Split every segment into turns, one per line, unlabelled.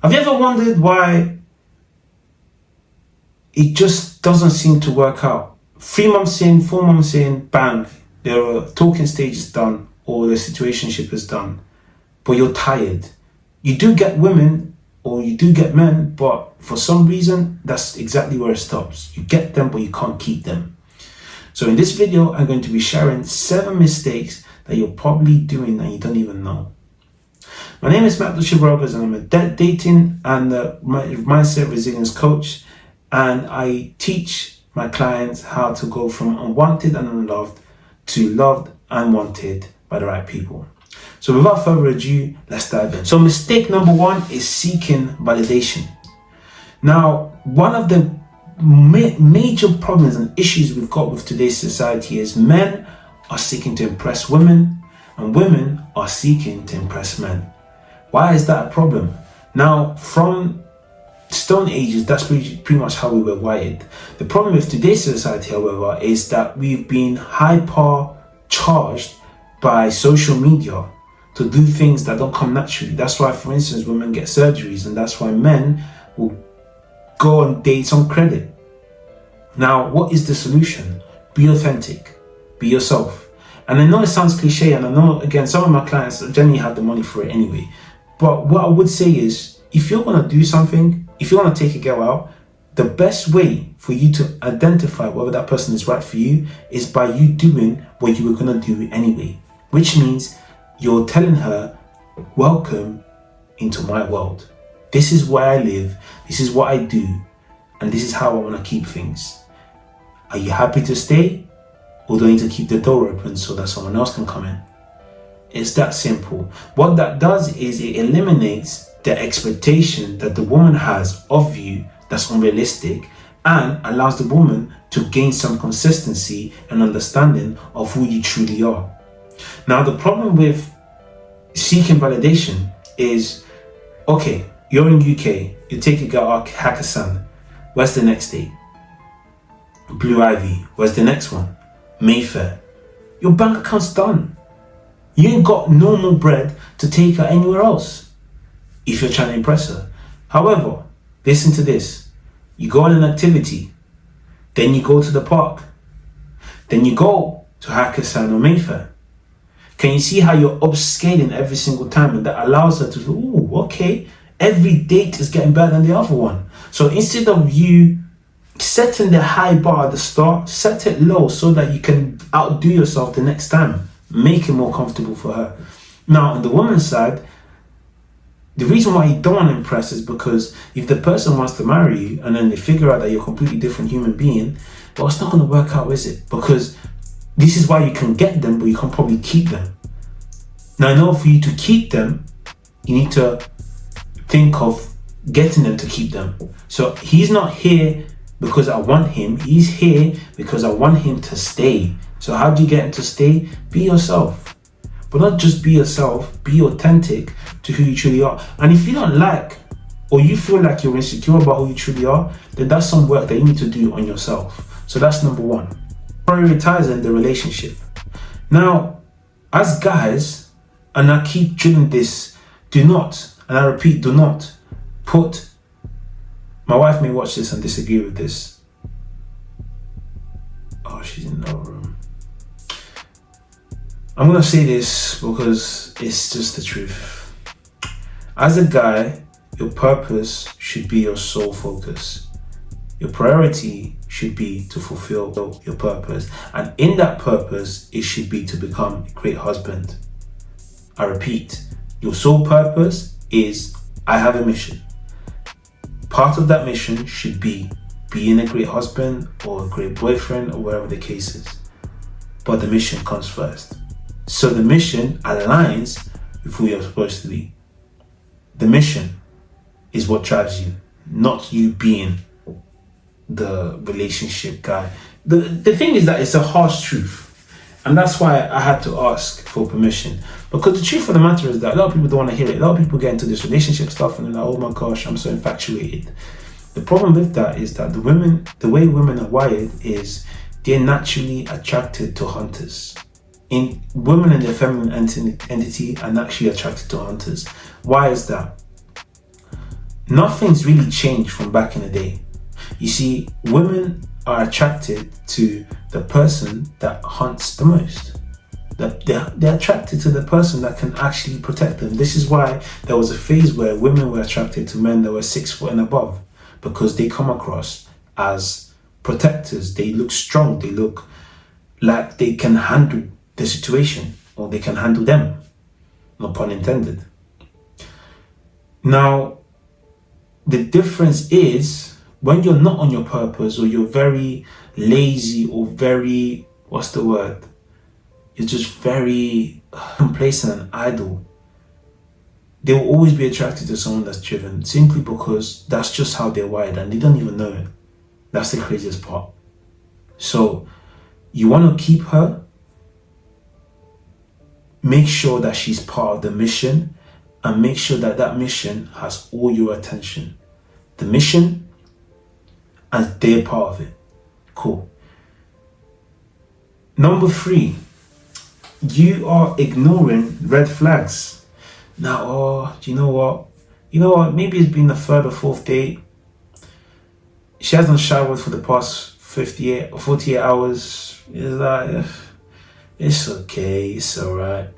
Have you ever wondered why it just doesn't seem to work out? 3 months in, 4 months in, bang, the talking stage is done or the situationship is done, but you're tired. You do get women or you do get men, but for some reason, that's exactly where it stops. You get them, but you can't keep them. So in this video, I'm going to be sharing 7 mistakes that you're probably doing and you don't even know. My name is Matt Dushibrogers and I'm a dating and mindset resilience coach, and I teach my clients how to go from unwanted and unloved to loved and wanted by the right people. So without further ado, let's dive in. So mistake number 1 is seeking validation. Now, one of the major problems and issues we've got with today's society is men are seeking to impress women and women are seeking to impress men. Why is that a problem? Now, from Stone Ages, that's pretty much how we were wired. The problem with today's society, however, is that we've been hyper charged by social media to do things that don't come naturally. That's why, for instance, women get surgeries, and that's why men will go on dates on credit. Now, what is the solution? Be authentic, be yourself. And I know it sounds cliche, and I know, again, some of my clients generally have the money for it anyway. But what I would say is, if you're going to do something, if you're going to take a girl out, the best way for you to identify whether that person is right for you is by you doing what you were going to do anyway. Which means you're telling her, welcome into my world. This is where I live, this is what I do, and this is how I want to keep things. Are you happy to stay? Or do I need to keep the door open so that someone else can come in? It's that simple. What that does is it eliminates the expectation that the woman has of you that's unrealistic, and allows the woman to gain some consistency and understanding of who you truly are. Now, the problem with seeking validation is, okay, you're in UK, you take a girl out Hakkasan, where's the next date? Blue Ivy, where's the next one? Mayfair. Your bank account's done. You ain't got normal bread to take her anywhere else if you're trying to impress her. However, listen to this. You go on an activity, then you go to the park, then you go to Hakkasan or Mayfair. Can you see how you're upscaling every single time, and that allows her to say, ooh, okay, every date is getting better than the other one. So instead of you setting the high bar at the start, set it low so that you can outdo yourself the next time. Make it more comfortable for her. Now, on the woman's side, the reason why you don't want to impress is because if the person wants to marry you and then they figure out that you're a completely different human being, well, it's not going to work out, is it? Because this is why you can get them, but you can't probably keep them. Now, I know for you to keep them, you need to think of getting them to keep them. So he's not here because I want him. He's here because I want him to stay. So how do you get him to stay? Be yourself. But not just be yourself, be authentic to who you truly are. And if you don't like, or you feel like you're insecure about who you truly are, then that's some work that you need to do on yourself. So that's number 1. Prioritizing the relationship. Now, as guys, and I keep drilling this, do not, and I repeat, do not put, my wife may watch this and disagree with this. Oh, she's in the room. I'm going to say this because it's just the truth. As a guy, your purpose should be your sole focus. Your priority should be to fulfill your purpose. And in that purpose, it should be to become a great husband. I repeat, your sole purpose is, I have a mission. Part of that mission should be being a great husband or a great boyfriend or whatever the case is. But the mission comes first. So the mission aligns with who you're supposed to be. The mission is what drives you, not you being the relationship guy. The thing is that it's a harsh truth. And that's why I had to ask for permission. Because the truth of the matter is that a lot of people don't want to hear it. A lot of people get into this relationship stuff and they're like, oh my gosh, I'm so infatuated. The problem with that is that the way women are wired is they're naturally attracted to hunters. Women in their feminine entity are naturally attracted to hunters. Why is that? nothing's really changed from back in the day. You see, women are attracted to the person that hunts the most. They're attracted to the person that can actually protect them. This is why there was a phase where women were attracted to men that were 6 foot and above, because they come across as protectors. They look strong. They look like they can handle the situation, or they can handle them. No pun intended. Now, the difference is when you're not on your purpose, or you're very lazy, or very, you're just very complacent and idle, they will always be attracted to someone that's driven, simply because that's just how they're wired, and they don't even know it. That's the craziest part. So you want to keep her, make sure that she's part of the mission, and make sure that that mission has all your attention. The mission, and they're part of it. Cool. Number 3, you are ignoring red flags. Now, do you know what? Maybe it's been the 3rd or 4th day. She hasn't showered for the past 48 hours. It's like, it's okay, it's alright.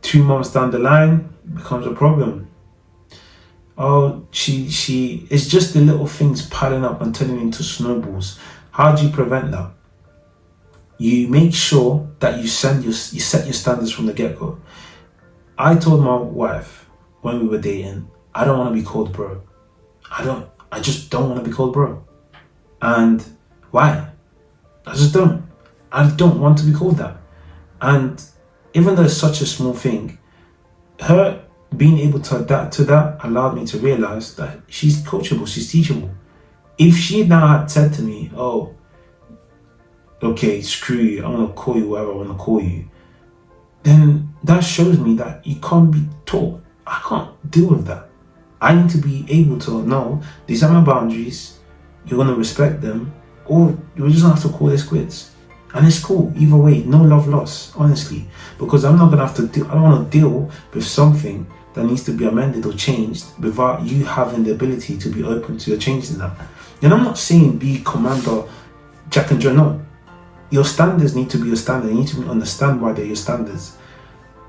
2 months down the line, becomes a problem. Oh, it's just the little things piling up and turning into snowballs. How do you prevent that? You make sure that you set your standards from the get-go. I told my wife when we were dating, I don't want to be called bro. I just don't want to be called bro. And why? I just don't. I don't want to be called that. And even though it's such a small thing, her being able to adapt to that allowed me to realize that she's coachable, she's teachable. If she now had said to me, oh, okay, screw you, I'm going to call you whatever I want to call you, then that shows me that you can't be taught. I can't deal with that. I need to be able to know these are my boundaries, you're going to respect them, or you're just going to have to call this quits. And it's cool, either way, no love lost, honestly. Because I'm not going to have to I don't want to deal with something that needs to be amended or changed without you having the ability to be open to changing that. And I'm not saying be Commander Jack and Joe, no. Your standards need to be your standard. You need to understand why they're your standards.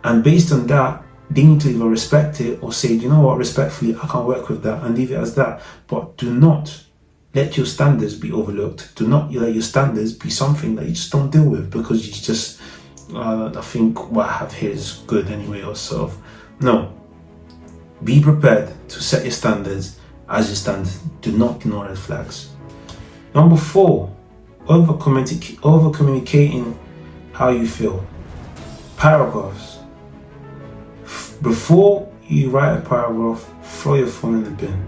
And based on that, they need to either respect it or say, you know what, respectfully, I can't work with that, and leave it as that. But do not let your standards be overlooked. Do not let your standards be something that you just don't deal with because you just, I think what I have here is good anyway, or sort of. No. Be prepared to set your standards as your standards. Do not ignore red flags. Number 4, over communicating how you feel. Paragraphs. Before you write a paragraph, throw your phone in the bin.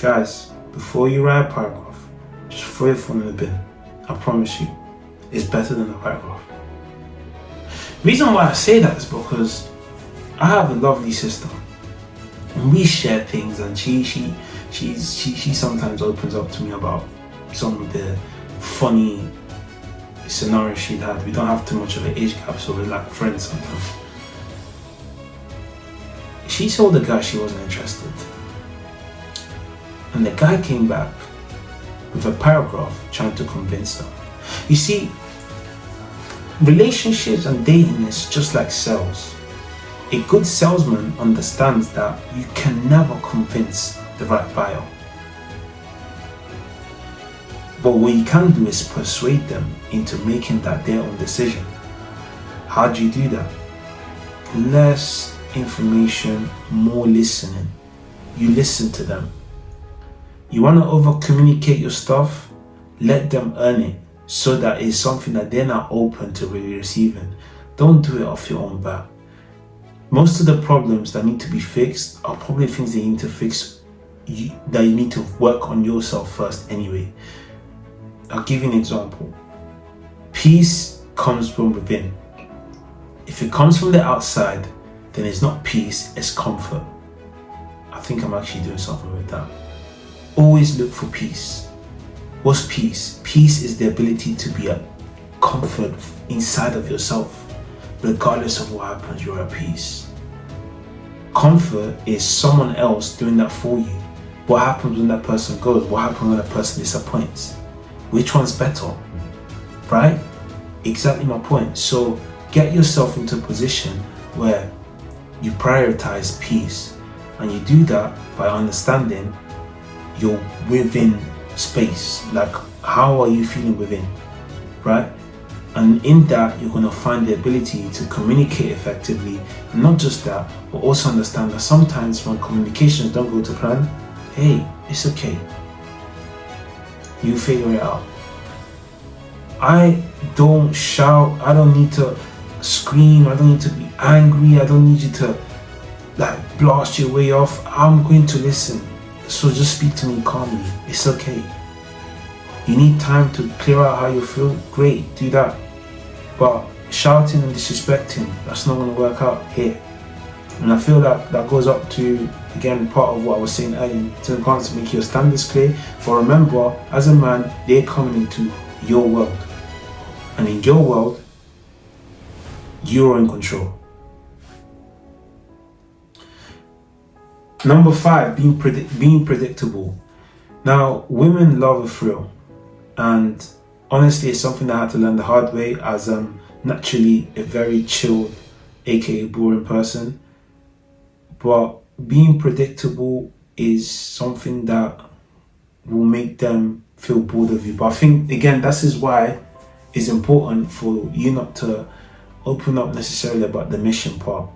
Guys, before you write a paragraph, just throw your phone in the bin. I promise you, it's better than a paragraph. The reason why I say that is because I have a lovely sister, and we share things, and she sometimes opens up to me about some of the funny scenarios she'd had. We don't have too much of an age gap, so we're like friends sometimes. She told the guy she wasn't interested, and the guy came back with a paragraph trying to convince her. You see, relationships and dating is just like sales. A good salesman understands that you can never convince the right buyer. But what you can do is persuade them into making that their own decision. How do you do that? Less information, more listening. You listen to them. You want to over communicate your stuff? Let them earn it so that it's something that they're not open to really receiving. Don't do it off your own bat. Most of the problems that need to be fixed are probably things that you need to fix, that you need to work on yourself first anyway. I'll give you an example. Peace comes from within. If it comes from the outside, then it's not peace, it's comfort. I think I'm actually doing something with that. Always look for peace. What's peace? Peace is the ability to be at comfort inside of yourself. Regardless of what happens, you're at peace. comfort is someone else doing that for you. What happens when that person goes? What happens when that person disappoints? Which one's better? Right? Exactly my point. So get yourself into a position where you prioritize peace, and you do that by understanding you're within space. Like, how are you feeling within? Right? And in that, you're going to find the ability to communicate effectively. And not just that, but also understand that sometimes when communications don't go to plan, hey, it's okay. You figure it out. I don't shout. I don't need to scream. I don't need to be angry. I don't need you to like blast your way off. I'm going to listen. So just speak to me calmly. It's okay. You need time to clear out how you feel. Great, do that. But shouting and disrespecting, that's not going to work out here. And I feel that that goes up to, again, part of what I was saying earlier, to to make your standards clear. For remember, as a man, they're coming into your world. And in your world, you're in control. Number 5, being predictable. Now, women love a thrill. And honestly, it's something that I had to learn the hard way, as I'm naturally a very chilled, aka boring person. But being predictable is something that will make them feel bored of you. But I think, again, that is why it's important for you not to open up necessarily about the mission part.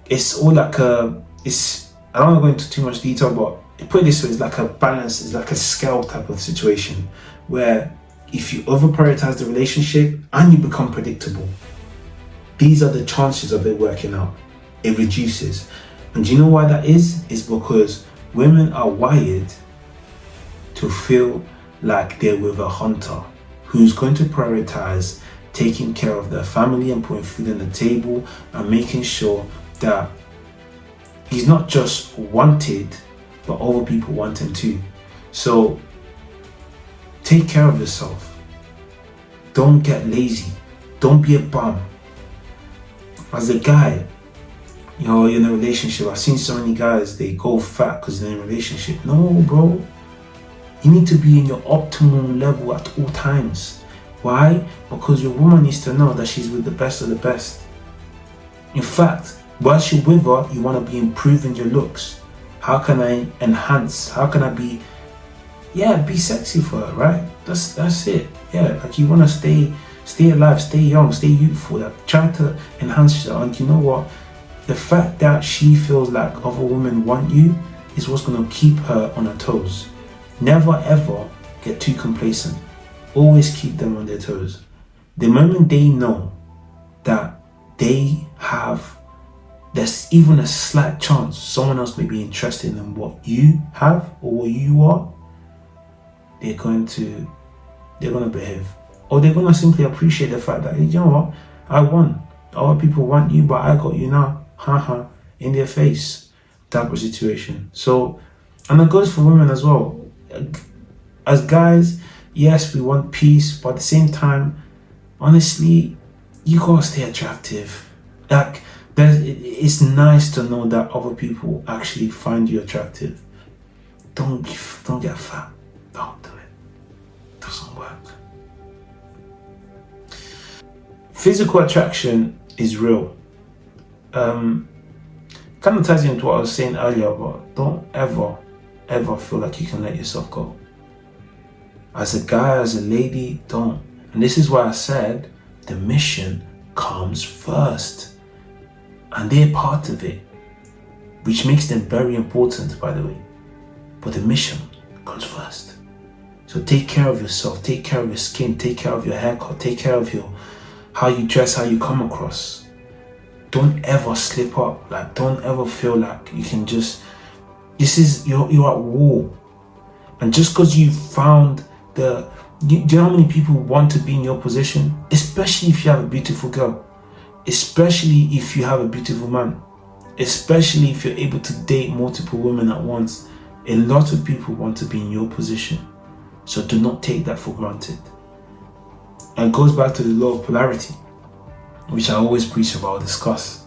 It's all like I don't want to go into too much detail, but put it this way, it's like a balance, it's like a scale type of situation, where if you over prioritize the relationship and you become predictable, these are the chances of it working out. It reduces. And do you know why that is? It's because women are wired to feel like they're with a hunter who's going to prioritize taking care of their family and putting food on the table and making sure that he's not just wanted, but other people want him too. So take care of yourself. Don't get lazy. Don't be a bum. As a guy, you're in a relationship. I've seen so many guys, they go fat because they're in a relationship. No, bro. You need to be in your optimal level at all times. Why? Because your woman needs to know that she's with the best of the best. In fact, whilst you're with her, you want to be improving your looks. How can I enhance? How can I be sexy for her, right? That's it. Yeah, like you want to stay alive, stay young, stay youthful. Like try to enhance her. And you know what? The fact that she feels like other women want you is what's going to keep her on her toes. Never ever get too complacent. Always keep them on their toes. The moment they know that there's even a slight chance someone else may be interested in what you have or what you are, they're going to behave. Or they're going to simply appreciate the fact that, you know what, I won. Other people want you, but I got you now. Haha, in their face type of situation. So, and that goes for women as well. As guys, yes, we want peace, but at the same time, honestly, you gotta stay attractive. Like, it's nice to know that other people actually find you attractive. Don't get fat. Don't do it. Doesn't work. Physical attraction is real. Kind of ties into what I was saying earlier, but don't ever feel like you can let yourself go. As a guy, as a lady, don't. And this is why I said the mission comes first. And they're part of it, which makes them very important, by the way. But the mission comes first. So take care of yourself, take care of your skin, take care of your haircut, take care of how you dress, how you come across. Don't ever slip up. Like, don't ever feel like you can just, you're at war. And just because you found do you know how many people want to be in your position? Especially if you have a beautiful girl. Especially if you have a beautiful man. Especially if you're able to date multiple women at once. A lot of people want to be in your position. So do not take that for granted. And it goes back to the law of polarity, which I always preach about, discuss.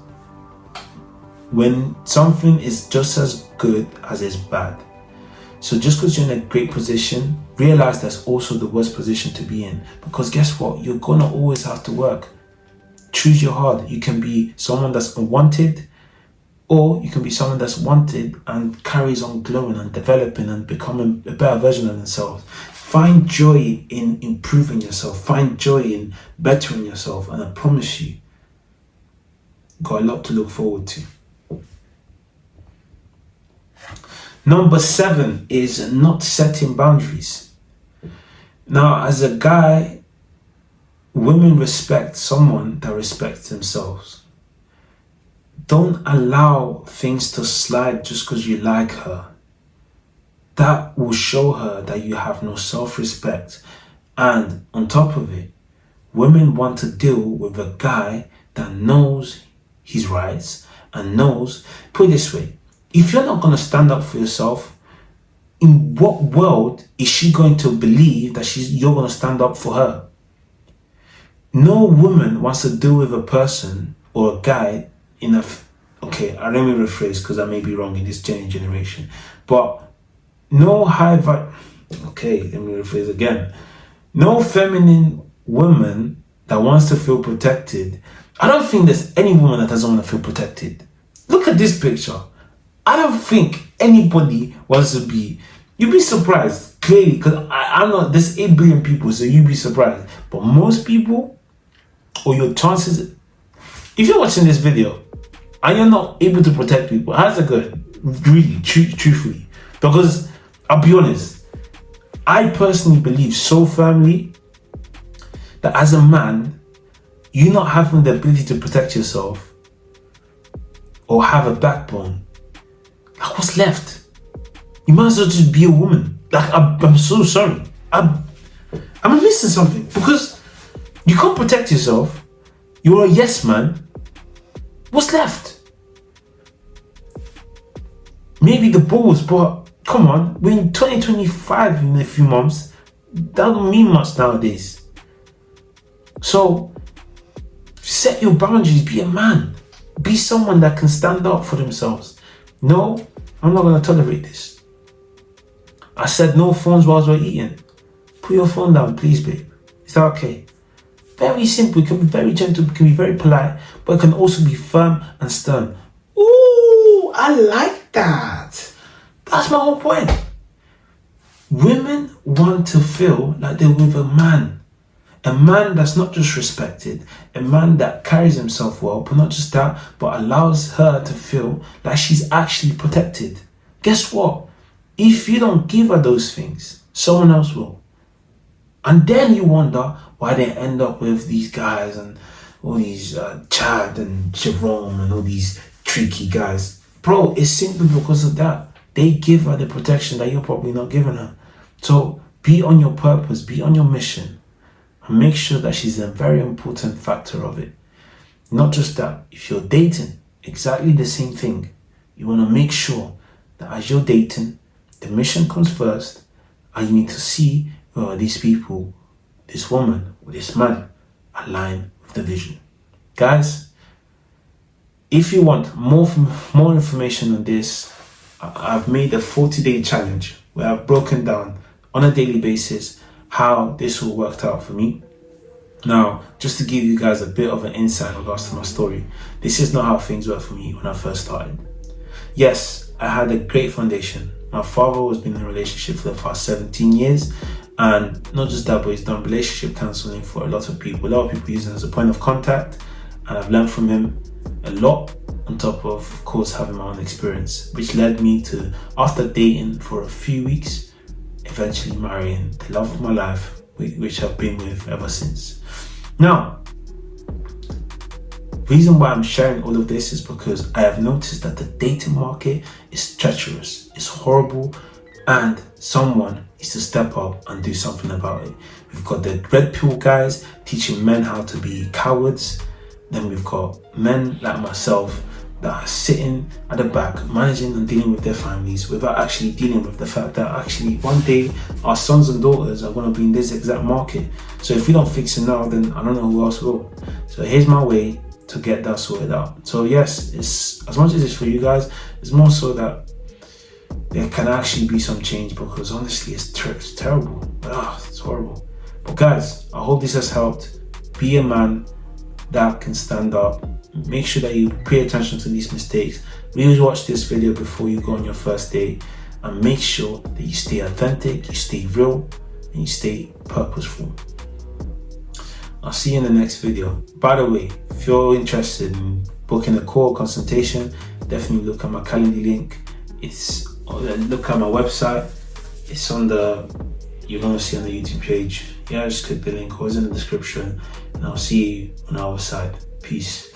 when something is just as good as it's bad. So just because you're in a great position, realize that's also the worst position to be in. Because guess what? You're gonna always have to work. Choose your hard. You can be someone that's unwanted, or you can be someone that's wanted and carries on growing and developing and becoming a better version of themselves. Find joy in improving yourself. Find joy in bettering yourself. And I promise you, got a lot to look forward to. Number 7 is not setting boundaries. Now, as a guy, women respect someone that respects themselves. Don't allow things to slide just because you like her. That will show her that you have no self-respect. And on top of it, women want to deal with a guy that knows his rights and knows, put it this way, if you're not going to stand up for yourself, in what world is she going to believe that you're going to stand up for her? No woman wants to deal with a person or a guy in a... Okay, let me rephrase because I may be wrong in this generation. But no okay, let me rephrase again. No feminine woman that wants to feel protected. I don't think there's any woman that doesn't want to feel protected. Look at this picture. I don't think anybody wants to be... You'd be surprised, clearly, because I'm not... There's 8 billion people, so you'd be surprised. But most people, or your chances... If you're watching this video and you're not able to protect people, how's it going? Really, truthfully. Because, I'll be honest, I personally believe so firmly that as a man, you not having the ability to protect yourself or have a backbone, like what's left? You might as well just be a woman. Like, I'm so sorry. I'm missing something because you can't protect yourself. You're a yes man. What's left? Maybe the balls, but come on, we're in 2025 in a few months. That don't mean much nowadays. So set your boundaries, be a man. Be someone that can stand up for themselves. No, I'm not going to tolerate this. I said no phones whilst we're eating. Put your phone down, please, babe. Is that okay? Very simple. It can be very gentle, it can be very polite, but it can also be firm and stern. Ooh, I like that. That's my whole point. Women want to feel like they're with a man that's not just respected, a man that carries himself well, but not just that, but allows her to feel like she's actually protected. Guess what? If you don't give her those things, someone else will. And then you wonder why they end up with these guys and all these Chad and Jerome and all these tricky guys. Bro, it's simply because of that. They give her the protection that you're probably not giving her. So be on your purpose, be on your mission, and make sure that she's a very important factor of it. Not just that, if you're dating, exactly the same thing. You want to make sure that as you're dating, the mission comes first, and you need to see these people, this woman or this man, align with the vision. Guys, if you want more information on this, I've made a 40-day challenge where I've broken down on a daily basis how this all worked out for me. Now, just to give you guys a bit of an insight in regards to my story, this is not how things worked for me when I first started. Yes, I had a great foundation. My father has been in a relationship for the past 17 years, and not just that, but he's done relationship counseling for a lot of people. A lot of people use it as a point of contact, and I've learned from him a lot, on top of course, having my own experience, which led me to, after dating for a few weeks, eventually marrying the love of my life, which I've been with ever since. Now, reason why I'm sharing all of this is because I have noticed that the dating market is treacherous, it's horrible, and someone needs to step up and do something about it. We've got the red pill guys teaching men how to be cowards. Then we've got men like myself that are sitting at the back, managing and dealing with their families without actually dealing with the fact that actually one day our sons and daughters are going to be in this exact market. So if we don't fix it now, then I don't know who else will. So here's my way to get that sorted out. So yes, it's as much as it's for you guys, it's more so that there can actually be some change, because honestly it's terrible. It's horrible. But guys, I hope this has helped. Be a man that can stand up. Make sure that you pay attention to these mistakes. Really watch this video before you go on your first date, and make sure that you stay authentic, you stay real, and you stay purposeful. I'll see you in the next video. By the way, if you're interested in booking a call consultation, definitely look at my calendar link. Look at my website. It's on you're gonna see on the YouTube page. Yeah, just click the link, or it's in the description, and I'll see you on our side. Peace.